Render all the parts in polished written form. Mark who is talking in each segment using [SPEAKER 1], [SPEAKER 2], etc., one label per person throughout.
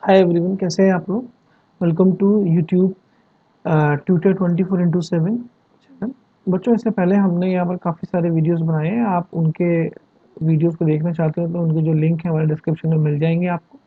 [SPEAKER 1] Hi everyone, कैसे हैं आप लोग। Welcome to YouTube tutor 24/7 channel. बच्चों, इससे पहले हमने यहाँ पर काफ़ी सारे वीडियोस बनाए हैं। आप उनके वीडियोस को देखना चाहते हो तो उनके जो लिंक है हमारे डिस्क्रिप्शन में मिल जाएंगे आपको।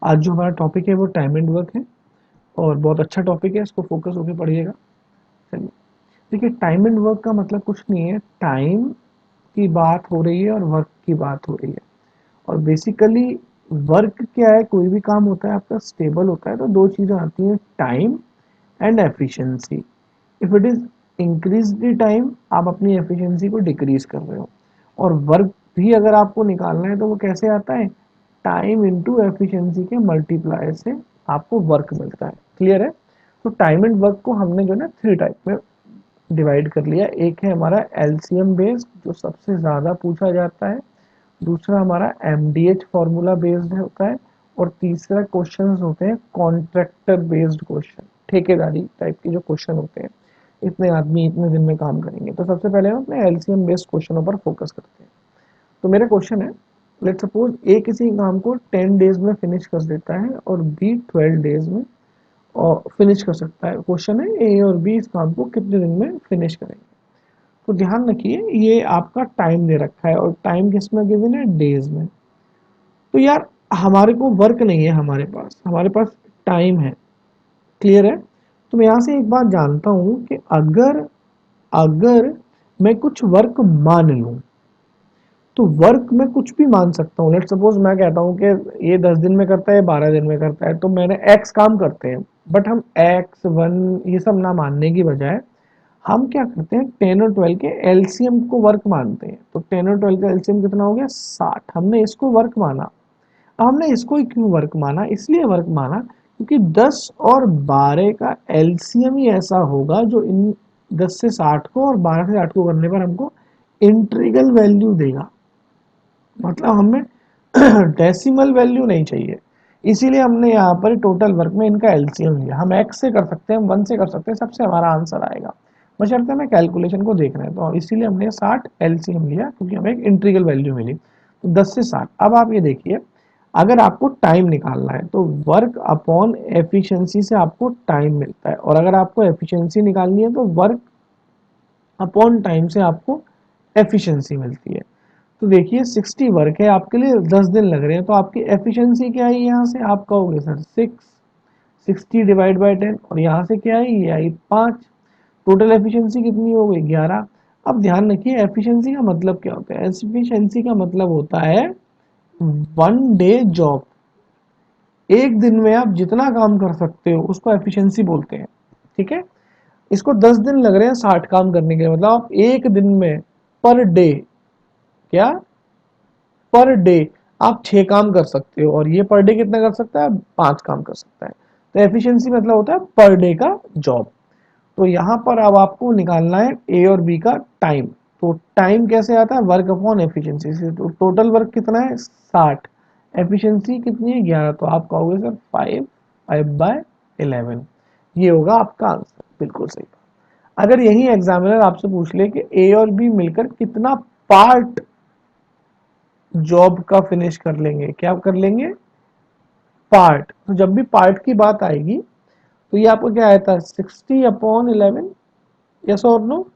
[SPEAKER 1] आज जो हमारा टॉपिक है वो टाइम एंड वर्क है और बहुत अच्छा टॉपिक है, इसको फोकस होकर पढ़िएगा। चलिए, देखिए, टाइम एंड वर्क का मतलब कुछ नहीं है। टाइम की बात हो रही है और वर्क की बात हो रही है। और बेसिकली वर्क क्या है, कोई भी काम होता है आपका स्टेबल होता है तो दो चीज़ें आती हैं, time and efficiency. If it is increase the time, आप अपनी एफिशिएंसी को डिक्रीज कर रहे हो। और वर्क भी अगर आपको निकालना है तो वो कैसे आता है, टाइम इंटू एफिशिएंसी के मल्टीप्लाई से आपको वर्क मिलता है। क्लियर है। तो टाइम एंड वर्क को हमने जो है ना 3 टाइप में डिवाइड कर लिया। एक है हमारा एलसीएम बेस्ड, जो सबसे ज़्यादा पूछा जाता है। दूसरा हमारा एमडीएच फार्मूला बेस्ड होता है। और तीसरा क्वेश्चंस होते हैं कॉन्ट्रैक्टर बेस्ड क्वेश्चन, ठेकेदारी टाइप के जो क्वेश्चन होते हैं, इतने आदमी इतने दिन में काम करेंगे। तो सबसे पहले हम अपने एलसीएम बेस्ड क्वेश्चनों पर फोकस करते हैं। तो मेरा क्वेश्चन है, लेट सपोज ए किसी काम को 10 डेज में फिनिश कर देता है और बी 12 डेज में और फिनिश कर सकता है। क्वेश्चन है ए और बी इस काम को कितने दिन में फिनिश करेंगे। तो ध्यान रखिए, ये आपका टाइम दे रखा है और टाइम किसमें गिवन है, डेज में। तो यार, हमारे को वर्क नहीं है, हमारे पास टाइम है। क्लियर है। तो मैं यहाँ से एक बात जानता हूँ कि अगर अगर मैं कुछ वर्क मान लूँ तो वर्क में कुछ भी मान सकता हूँ। लेट सपोज मैं कहता हूँ कि ये 10 दिन में करता है, 12 दिन में करता है, तो मैंने एक्स काम करते हैं। बट हम एक्स वन ये सब ना मानने की बजाय हम क्या करते हैं, 10 और 12 के एलसीएम को वर्क मानते हैं। तो 10 और 12 का एलसीएम कितना हो गया, 60। हमने इसको वर्क माना। अब हमने इसको ही क्यों वर्क माना, इसलिए वर्क माना क्योंकि 10 और 12 का एलसीएम ही ऐसा होगा जो इन 10 से 60 को और 12 से 60 को करने पर हमको इंट्रीगल वैल्यू देगा। मतलब हमें डेसिमल वैल्यू नहीं चाहिए। इसीलिए हमने यहाँ पर टोटल वर्क में इनका एलसीएम लिया। हम एक्स से कर सकते हैं, हम वन से कर सकते हैं, सबसे हमारा आंसर आएगा, बशर्ते हमें कैलकुलेशन को देखना है। तो इसीलिए हमने 60 एलसीएम लिया क्योंकि हमें एक इंट्रीगल वैल्यू मिली। तो 10 से 60। अब आप ये देखिए, अगर आपको टाइम निकालना है तो वर्क अपॉन एफिशिएंसी से आपको टाइम मिलता है, और अगर आपको एफिशिएंसी निकालनी है तो वर्क अपॉन टाइम से आपको एफिशिएंसी मिलती है। तो देखिए, 60 वर्क है, आपके लिए 10 दिन लग रहे हैं, तो आपकी एफिशिएंसी क्या है, यहाँ से आप कहोगे सर 60 डिवाइड बाई 10, और यहाँ से क्या है, ये आई 5। टोटल एफिशिएंसी कितनी हो गई, 11। अब ध्यान रखिए, एफिशिएंसी का मतलब क्या होता है, एफिशिएंसी का मतलब होता है 1 डे जॉब। एक दिन में आप जितना काम कर सकते हो उसको एफिशिएंसी बोलते हैं। ठीक है। इसको 10 दिन लग रहे हैं 60 काम करने के, मतलब आप एक दिन में पर डे, क्या, पर डे आप 6 काम कर सकते हो, और ये पर डे कितना कर सकता है, 5 काम कर सकता है। तो एफिशिएंसी मतलब होता है पर डे का जॉब। तो यहाँ पर अब आपको निकालना है ए और बी का टाइम। तो टाइम कैसे आता है, वर्क अपॉन एफिशिएंसी से। तो टोटल वर्क कितना है, 60, एफिशिएंसी कितनी है, 11। तो आप कहोगे सर 5/11, ये होगा आपका आंसर। बिल्कुल सही। अगर यही एग्जामिनर आपसे पूछ ले कि ए और बी मिलकर कितना पार्ट जॉब का फिनिश कर लेंगे, क्या कर लेंगे, पार्ट। तो जब भी पार्ट की बात आएगी तो ये आपको क्या आया था, 60/11, यस और नो।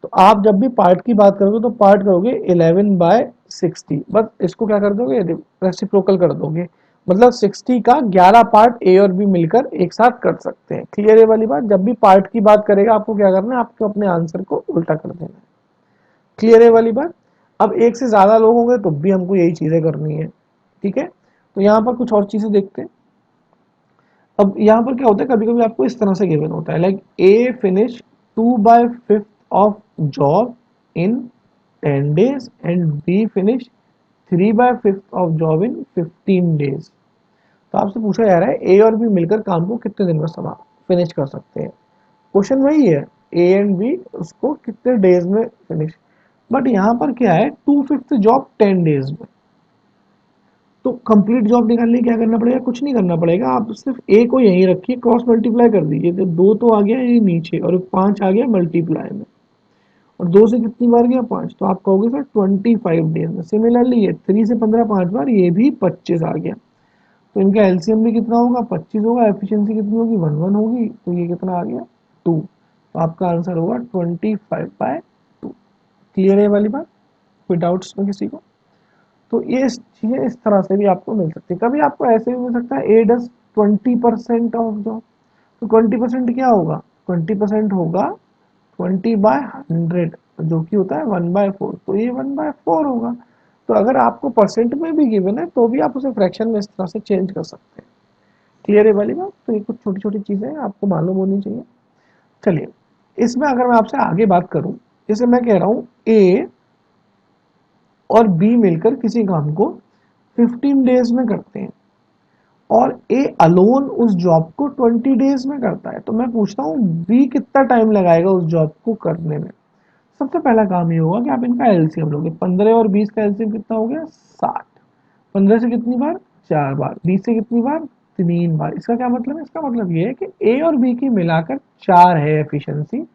[SPEAKER 1] तो आप जब भी पार्ट की बात करोगे तो पार्ट करोगे 11/60, बस इसको क्या कर दोगे, रेसिप्रोकल कर दोगे। मतलब 60 का 11 पार्ट ए और बी मिलकर एक साथ कर सकते हैं। क्लियर है वाली बात। जब भी पार्ट की बात करेगा आपको क्या करना है, आपको अपने आंसर को उल्टा कर देना है। क्लियर है वाली बात। अब एक से ज्यादा लोग होंगे तो भी हमको यही चीजें करनी है। ठीक है। तो यहाँ पर कुछ और चीजें देखते हैं। अब यहाँ पर क्या होता है, कभी कभी आपको इस तरह से गिवन होता है, like A finish 2/5 of job in 10 days and B finish 3/5 of job in 15 days. तो आपसे पूछा जा रहा है ए और बी मिलकर काम को कितने दिन में समा फिनिश कर सकते हैं। क्वेश्चन वही है, ए एंड बी उसको कितने डेज में फिनिश। बट यहाँ पर क्या है, 2/5 जॉब 10 डेज में। तो कंप्लीट जॉब निकालने क्या करना पड़ेगा, कुछ नहीं करना पड़ेगा, आप सिर्फ ए को यहीं रखिए, क्रॉस मल्टीप्लाई कर दीजिए। तो 2 तो आ गया ये नीचे और 5 आ गया मल्टीप्लाई में, और 2 से कितनी बार गया, 5। तो आप कहोगे सर 25 डेज में। सिमिलरली ये 3 से 15 5 बार, ये भी 25 आ गया। तो इनका एलसीएम भी कितना होगा 25 होगा, एफिशिएंसी कितनी होगी 1 होगी, तो ये कितना आ गया 2। तो आपका आंसर होगा 25/2। क्लियर है वाली बात, कोई डाउट्स में किसी को? तो ये चीज़ें इस तरह से भी आपको मिल सकती है। कभी आपको ऐसे भी मिल सकता है ए डज 20% ऑफ जॉब। तो 20% क्या होगा, 20% होगा 20/100, जो कि होता है 1/4, तो ये 1/4 होगा। तो अगर आपको परसेंट में भी गिवन है तो भी आप उसे फ्रैक्शन में इस तरह से चेंज कर सकते हैं। क्लियर है वाली बात? तो ये कुछ छोटी छोटी चीज़ें आपको मालूम होनी चाहिए। चलिए, इसमें अगर मैं आपसे आगे बात करूं, जैसे मैं कह रहा हूं ए और बी मिलकर किसी काम को 15 डेज में करते हैं और ए अलोन उस जॉब को 20 डेज में करता है, तो मैं पूछता हूँ बी कितना टाइम लगाएगा उस जॉब को करने में। सबसे पहला काम ये होगा कि आप इनका एलसीएम लोगे। 15 और 20 का एलसीएम कितना हो गया 60। 15 से कितनी बार 4 बार, 20 से कितनी बार 3 बार। इसका क्या मतलब है, इसका मतलब ये है कि ए और बी की मिलाकर 4 है एफिशिएंसी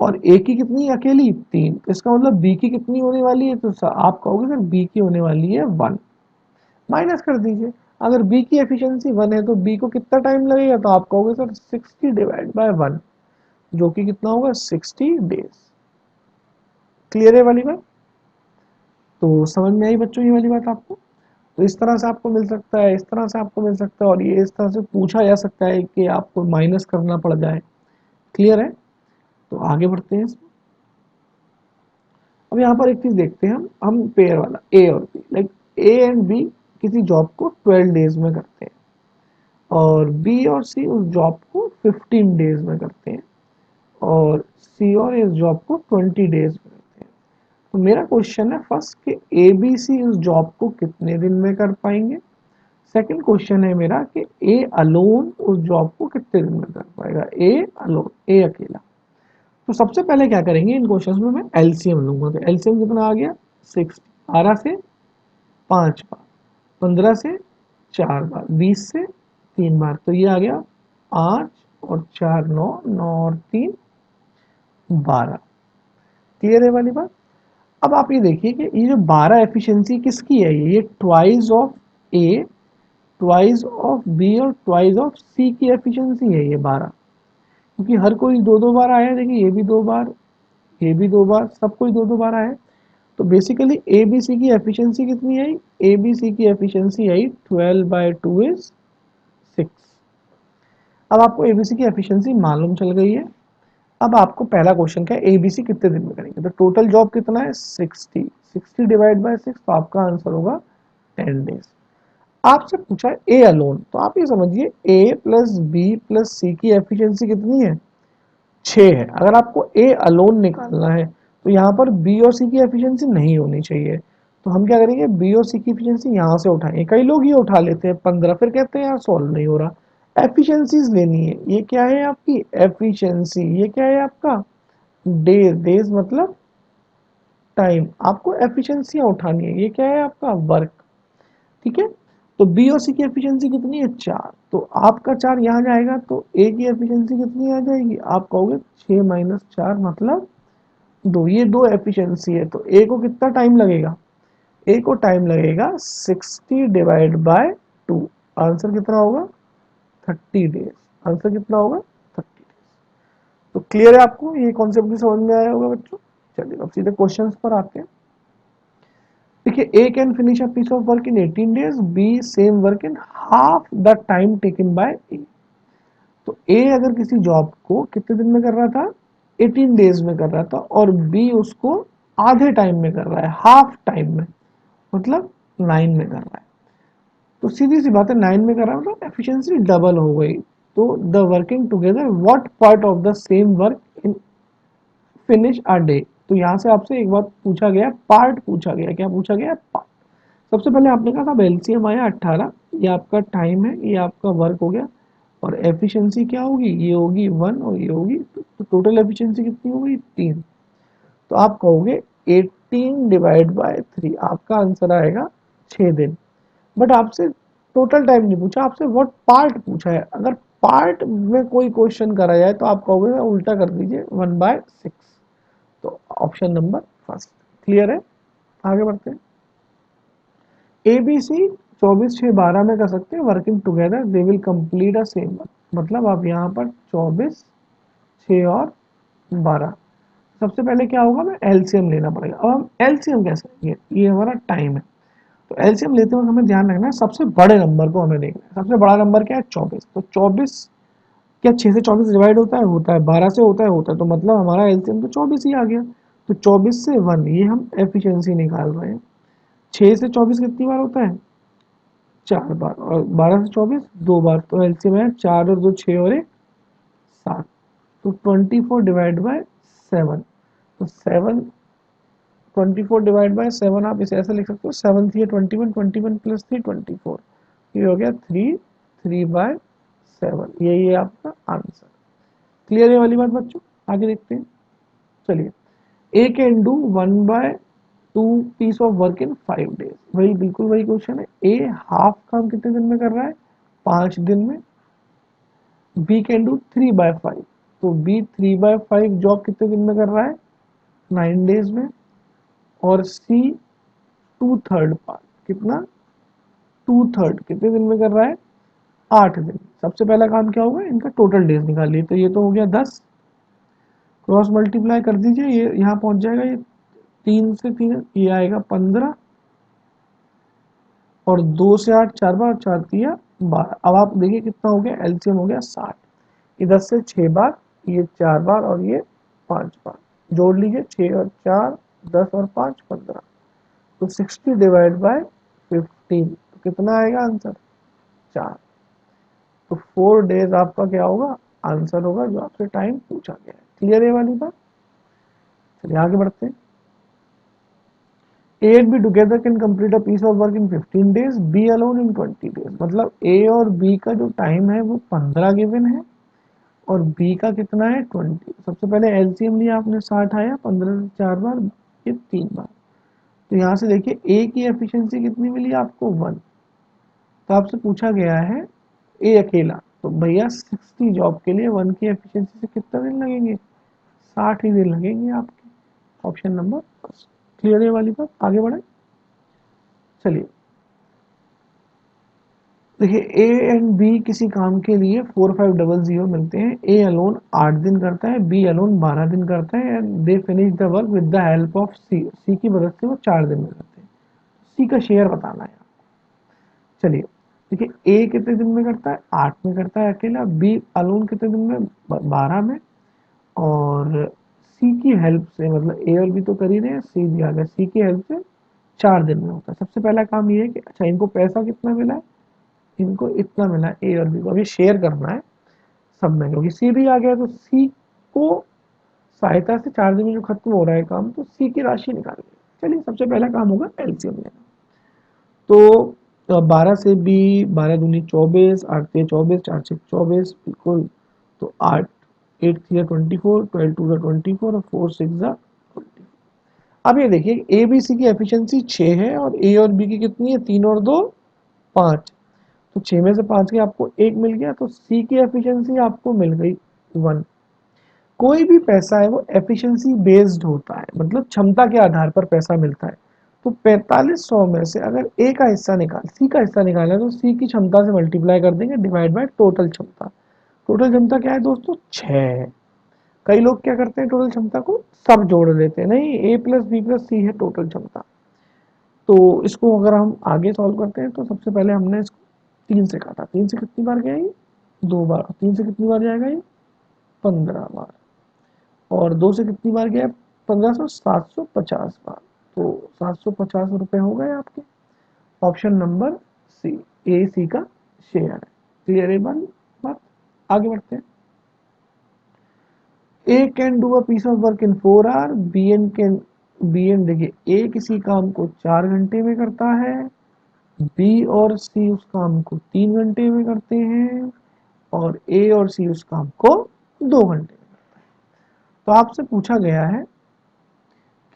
[SPEAKER 1] और ए की कितनी अकेली 3। इसका मतलब बी की कितनी होने वाली है, तो आप कहोगे सर बी की होने वाली है 1। माइनस कर दीजिए, अगर बी की एफिशिएंसी 1 है तो बी को कितना टाइम लगेगा, तो आप कहोगे सर 60/1, जो कि कितना होगा 60 डेज। क्लियर है वाली बात? तो समझ में आई बच्चों ये वाली बात आपको? तो इस तरह से आपको मिल सकता है, इस तरह से आपको मिल सकता है, और ये इस तरह से पूछा जा सकता है कि आपको माइनस करना पड़ जाए। क्लियर है? तो आगे बढ़ते हैं इसमें। अब यहाँ पर एक चीज देखते हैं, हम पेयर वाला ए और B, like A and B किसी जॉब को 12 डेज में करते हैं और बी और सी उस जॉब को 15 डेज में करते हैं और सी और इस जॉब को 20 डेज में करते हैं। तो मेरा क्वेश्चन है फर्स्ट कि ए बी सी उस जॉब को कितने दिन में कर पाएंगे। सेकंड क्वेश्चन है मेरा कि ए अलोन उस जॉब को कितने दिन में कर पाएगा, ए अलोन, ए अकेला। तो सबसे पहले क्या करेंगे, इन क्वेश्चंस में मैं एलसीएम लूंगा। तो एलसीएम कितना आ गया 60। 12 से 5 बार, 15 से 4 बार, 20 से 3 बार, तो ये आ गया 8 और 4 9, 9 और 3 12। क्लियर है वाली बात? अब आप ये देखिए कि ये जो 12 एफिशिएंसी किसकी है, ये twice of A, twice of B और ट्वाइस ऑफ सी की एफिशिएंसी है ये 12, क्योंकि हर कोई दो दो बार आया। देखिए ये भी 2 बार, ये भी 2 बार, सब कोई दो दो बार आया। तो बेसिकली ए बी सी की एफिशिएंसी कितनी आई, ए बी सी की एफिशिएंसी आई 12/2 इज 6। अब आपको एबीसी की एफिशिएंसी मालूम चल गई है। अब आपको पहला क्वेश्चन क्या है, एबीसी कितने दिन में करेंगे, तो टोटल जॉब कितना है 60, 60/6, तो आपका आंसर होगा 10 डेज। आपसे पूछा है ए अलोन, तो आप ये समझिए ए प्लस बी प्लस सी की एफिशिएंसी कितनी है 6 है। अगर आपको ए अलोन निकालना है तो यहाँ पर बी और सी की एफिशिएंसी नहीं होनी चाहिए, तो हम क्या करेंगे बी और सी की एफिशिएंसी यहाँ से उठाएंगे। कई लोग ये उठा लेते हैं 15, फिर कहते हैं यार सॉल्व नहीं हो रहा। एफिशिएंसीज लेनी है, ये क्या है आपकी एफिशिएंसी, ये क्या है आपका डेज, डेज मतलब टाइम, आपको एफिशिएंसियां उठानी है। ये क्या है आपका वर्क, ठीक है। तो बी और सी की एफिशिएंसी कितनी है 4, तो आपका 4 यहाँ जाएगा, तो ए की एफिशिएंसी कितनी आ जाएगी, आप कहोगे 6 माइनस 4 मतलब 2, ये 2 एफिशिएंसी है। तो ए को कितना टाइम लगेगा, ए को टाइम लगेगा 60/2। आंसर कितना होगा 30 डेज। आंसर कितना होगा 30 डेज। तो क्लियर है आपको, ये कॉन्सेप्ट भी समझ में आया होगा बच्चों। चलिए अब सीधे क्वेश्चंस पर आते हैं। देखिए A can finish a piece of work in 18 days, B same work in half the time taken by A. तो ए अगर किसी जॉब को कितने दिन में कर रहा था 18 डेज में कर रहा था और बी उसको आधे टाइम में कर रहा है, हाफ टाइम में, मतलब 9 में कर रहा है। तो सीधी सी बात है 9 में कर रहा है मतलब एफिशिएंसी डबल हो गई। तो the working together what part of the same work in finish a day. तो यहाँ से आपसे एक बात पूछा गया, पार्ट पूछा गया, क्या पूछा गया पार्ट। सबसे पहले आपने कहा था एलसीएम आया 18, ये आपका टाइम है, ये आपका वर्क हो गया, और एफिशिएंसी क्या होगी, ये होगी 1 और ये होगी 2, तो टोटल एफिशिएंसी कितनी होगी 3। तो आप कहोगे 18/3, आपका आंसर आएगा 6 दिन। बट आपसे टोटल टाइम नहीं पूछा, आपसे व्हाट पार्ट पूछा है। अगर पार्ट में कोई क्वेश्चन करा जाए तो आप कहोगे उल्टा कर दीजिए 1/6। तो ऑप्शन नंबर फर्स्ट। क्लियर है? आगे बढ़ते हैं। एबीसी 24 6 12 में कर सकते हैं, working together they will complete a same work. मतलब आप यहाँ पर 24 6 और 12, सबसे पहले क्या होगा, मैं एलसीएम लेना पड़ेगा। अब हम एलसीएम कैसे लेंगे, ये हमारा टाइम है, तो एलसीएम लेते वक्त हमें ध्यान रखना है सबसे बड़े नंबर को हमें देखना है। सबसे बड़ा नंबर क्या है, 24। तो 24 क्या 6 से 24 डिवाइड होता है 12 से होता है, तो मतलब हमारा एलसीएम तो 24 ही आ गया। तो 24 से 1, ये हम एफिशिएंसी निकाल रहे हैं। 6 से 24 कितनी बार होता है, 4 बार, और 12 से 24 2 बार, तो एलसीएम है 4 और 2 6 और 1 7। तो 24 डिवाइड बाय 7, तो 7 24 डिवाइड बाय 7 आप इसे ऐसे लिख सकते हो, 7 थ्री 21, 21 प्लस 3 24, ये हो गया 3 3 बाय 7, यही है आपका आंसर। क्लियर है वाली बात बच्चों, आगे देखते हैं। चलिए, A can do 1/2 piece of work in 5 days, वही बिल्कुल वही क्वेश्चन है। ए हाफ काम कितने दिन में कर रहा है, 5 दिन में। बी कैन डू 3/5, तो बी 3/5 जॉब कितने दिन में कर रहा है, 9 डेज में। और सी 2/3 पार्ट, कितना, 2/3 कितने दिन में कर रहा है, 8 दिन। सबसे पहला काम क्या होगा, इनका टोटल डेज निकालिए, तो ये तो हो गया 10, क्रॉस मल्टीप्लाई कर दीजिए, ये यहाँ पहुंच जाएगा, ये 3 से 3 ये आएगा 15, और 2 से 8 4 बार, 4 तिया 12। अब आप देखिए कितना हो गया, एलसीएम हो गया 60। ये 10 से 6 बार, ये 4 बार, और ये 5 बार, जोड़ लीजिए 6 और 4 10 और 5 15, तो 60 डिवाइड बाय 15, तो कितना आएगा आंसर, 4। तो 4 डेज आपका क्या होगा, आंसर होगा जो आपसे टाइम पूछा गया है। क्लियर है वाली बात, चलिए आगे बढ़ते हैं। A and B together can complete a piece of work in 15 days, B alone in 20 days. मतलब ए और बी का जो टाइम है वो 15 गिवन है, और बी का कितना है 20। सबसे पहले एलसीएम लिया आपने, 60 आया, 15 से 4 बार, ये 3 बार। तो यहाँ से देखिए ए की एफिशिएंसी कितनी मिली आपको, 1। तो आपसे पूछा गया है ए अकेला, तो भैया 60 जॉब के लिए 1 की एफिशिएंसी से कितना दिन लगेंगे, 60 ही दिन लगेंगे आपके। Option number first. क्लियर है वाली बात, आगे बढ़े। चलिए देखिए, ए एंड बी किसी काम के लिए 4500 मिलते हैं। ए अलोन 8 दिन करता है, बी अलोन 12 दिन करता है, and they finish the work with the help of C. C की मदद से वो 4 दिन में करते हैं। सी का शेयर बताना है। चलिए देखिए, ए कितने दिन में करता है, 8 में करता है अकेला। बी अलोन कितने दिन में, 12 में। और सी की हेल्प से, मतलब ए और बी तो कर ही रहे हैं, सी भी आ गया, सी की हेल्प से 4 दिन में होता है। सबसे पहला काम ये है कि अच्छा इनको पैसा कितना मिला है, इनको इतना मिला है, ए और बी को अभी शेयर करना है सब में, क्योंकि सी भी आ गया, तो सी को सहायता से 4 दिन में जो खत्म हो रहा है काम, तो सी की राशि निकालेंगे। चलिए सबसे पहला काम होगा एलसीएम लेना। तो 12 से बी, 12 दूनी 24, 8 से 24, 4 से 24, बिल्कुल। तो 8 8 थ्री 24, 12 टू 24, और 4 6 20। अब ये देखिए, ए बी सी की एफिशिएंसी 6 है, और ए और बी की कितनी है, 3 और 2 5। तो 6 में से 5 के आपको 1 मिल गया, तो सी की एफिशिएंसी आपको मिल गई 1। कोई भी पैसा है वो एफिशिएंसी बेस्ड होता है, मतलब क्षमता के आधार पर पैसा मिलता है। तो 4500 में से अगर ए का हिस्सा निकाल, सी का हिस्सा निकाला है, तो सी की क्षमता से मल्टीप्लाई कर देंगे, डिवाइड बाय टोटल क्षमता। टोटल क्षमता क्या है दोस्तों, 6 है। कई लोग क्या करते हैं, टोटल क्षमता को सब जोड़ देते हैं, नहीं, ए प्लस बी प्लस सी है टोटल क्षमता। तो इसको अगर हम आगे सॉल्व करते हैं, तो सबसे पहले हमने इसको 3 से काटा, 3 से कितनी बार गया ये, 2 बार। 3 से कितनी बार जाएगा ये, 15 बार। और 2 से कितनी बार गया, 1500, 750 बार। तो 750 रुपये हो गए आपके। ऑप्शन नंबर सी, ए सी का शेयर है। क्लियर है बात, आगे बढ़ते हैं। A can do a piece of work in 4 hour, B and देखिए, ए किसी काम को 4 घंटे में करता है, बी और सी उस काम को 3 घंटे में करते हैं, और ए और सी उस काम को 2 घंटे में। तो आपसे पूछा गया है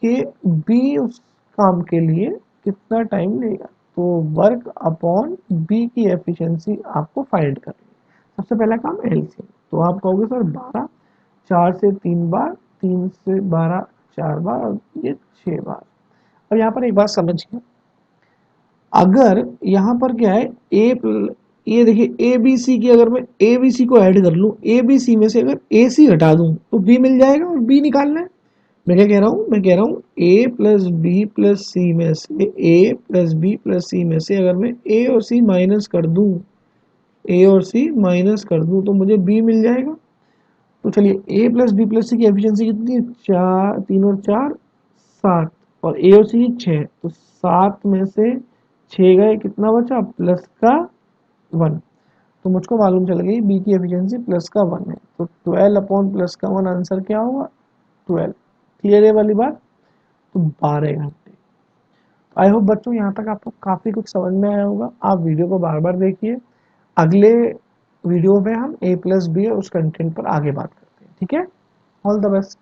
[SPEAKER 1] कि बी उस काम के लिए कितना टाइम लेगा, तो वर्क अपॉन बी की एफिशिएंसी आपको फाइंड करनी है। सबसे पहला काम एलसीएम, तो आप कहोगे सर 12, 4 से 3 बार, 3 से 12 4 बार, और ये 6 बार। अब यहाँ पर एक बात समझिए, अगर यहाँ पर क्या है ये देखिए ए बी सी की, अगर मैं ए बी सी को ऐड कर लूँ, ए बी सी में से अगर ए सी हटा दूँ तो बी मिल जाएगा, और बी निकालना है। मैं क्या कह रहा हूँ, मैं कह रहा हूँ ए प्लस बी प्लस सी में से, ए प्लस बी प्लस सी में से अगर मैं ए और सी माइनस कर दूँ, ए और सी माइनस कर दूँ तो मुझे बी मिल जाएगा। तो चलिए ए प्लस बी प्लस सी की एफिशिएंसी कितनी है, 4, 3 और 4 7, और ए और सी 6, तो 7 में से 6 गए, कितना बचा, प्लस का 1। तो मुझको मालूम चल गई बी की एफिशिएंसी प्लस का 1 है, तो 12 अपॉन प्लस का 1 आंसर क्या होगा, 12। क्लियर है वाली बात। तो 12 घंटे। आई होप बच्चों यहाँ तक आपको काफ़ी कुछ समझ में आया होगा। आप वीडियो को बार बार देखिए। अगले वीडियो में हम ए प्लस बी और उस कंटेंट पर आगे बात करते हैं। ठीक है, ऑल द बेस्ट।